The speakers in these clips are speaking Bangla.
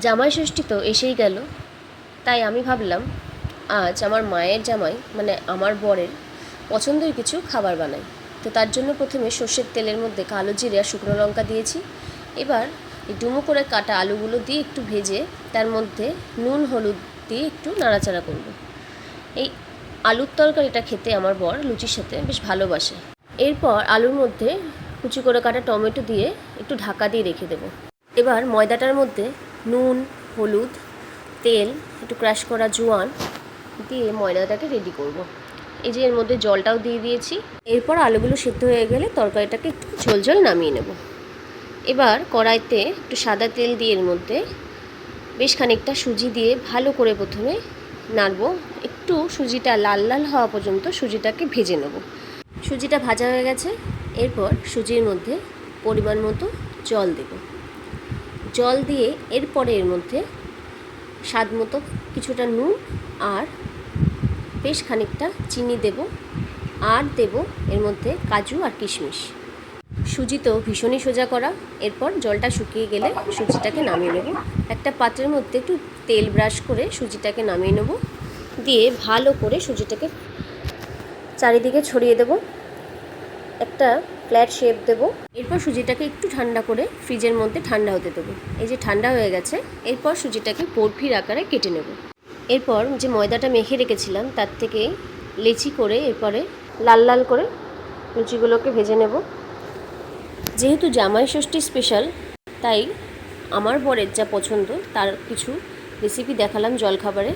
জামাই ষষ্ঠী তো এসেই গেল, তাই আমি ভাবলাম আজ আমার মায়ের জামাই মানে আমার বরের পছন্দের কিছু খাবার বানাই। তো তার জন্য প্রথমে সর্ষের তেলের মধ্যে কালো জিরে আর শুকনো লঙ্কা দিয়েছি। এবার এই ডুমো করে কাটা আলুগুলো দিয়ে একটু ভেজে তার মধ্যে নুন হলুদ দিয়ে একটু নাড়াচাড়া করব। এই আলুর তরকারিটা খেতে আমার বর লুচির সাথে বেশ ভালোবাসে। এরপর আলুর মধ্যে কুচি করে কাটা টমেটো দিয়ে একটু ঢাকা দিয়ে রেখে দেবো। এবার ময়দাটার মধ্যে নুন, হলুদ, তেল, একটু ক্রাশ করা জোয়ান দিয়ে ময়দাটাকে রেডি করব। এই যে এর মধ্যে জলটাও দিয়ে দিয়েছি। এরপর আলুগুলো সেদ্ধ হয়ে গেলে তরকারিটাকে একটু ঝোল নামিয়ে নেব। এবার কড়াইতে একটু সাদা তেল দিয়ে এর মধ্যে বেশ খানিকটা সুজি দিয়ে ভালো করে প্রথমে নাড়ব। একটু সুজিটা লাল লাল হওয়া পর্যন্ত সুজিটাকে ভেজে নেব। সুজিটা ভাজা হয়ে গেছে। এরপর সুজির মধ্যে পরিমাণ মতো জল দেব। জল দিয়ে এরপরে এর মধ্যে স্বাদ মতো কিছুটা নুন আর বেশ খানিকটা চিনি দেব, আর দেব এর মধ্যে কাজু আর কিশমিশ। সুজি তো ভীষণই সোজা করা। এরপর জলটা শুকিয়ে গেলে সুজিটাকে নামিয়ে নেব। একটা পাত্রের মধ্যে একটু তেল ব্রাশ করে সুজিটাকে নামিয়ে নেব, দিয়ে ভালো করে সুজিটাকে চারিদিকে ছড়িয়ে দেব, একটা ফ্ল্যাট শেপ দেব। এরপর সুজিটাকে একটু ঠান্ডা করে ফ্রিজের মধ্যে ঠান্ডা হতে দেবো। এই যে ঠান্ডা হয়ে গেছে, এরপর সুজিটাকে বরফির আকারে কেটে নেব। এরপর যে ময়দাটা মেখে রেখেছিলাম তার থেকে লেচি করে এরপরে লাল লাল করে লুচিগুলোকে ভেজে নেব। যেহেতু জামাই ষষ্ঠী স্পেশাল, তাই আমার বরের যা পছন্দ তার কিছু রেসিপি দেখালাম জলখাবারে।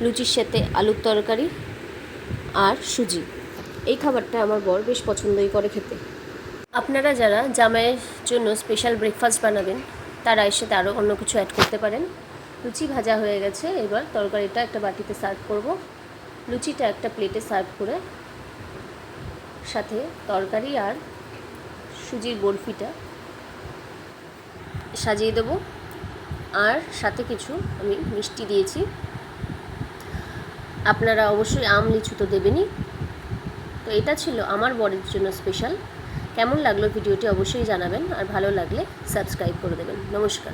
লুচির সাথে আলুর তরকারি আর সুজি, এই খাবারটা আমার বর বেশ পছন্দই করে খেতে। আপনারা যারা জামাইয়ের জন্য স্পেশাল ব্রেকফাস্ট বানাবেন তারা এর সাথে আরও অন্য কিছু অ্যাড করতে পারেন। লুচি ভাজা হয়ে গেছে, এবার তরকারিটা একটা বাটিতে সার্ভ করব। লুচিটা একটা প্লেটে সার্ভ করে সাথে তরকারি আর সুজির বরফিটা সাজিয়ে দেবো। আর সাথে কিছু আমি মিষ্টি দিয়েছি। আপনারা অবশ্যই আম লিচু তো দেবেনই। তো এটা ছিল আমার বরের জন্য স্পেশাল। কেমন লাগলো ভিডিওটি অবশ্যই জানাবেন, আর ভালো লাগলে সাবস্ক্রাইব করে দেবেন। নমস্কার।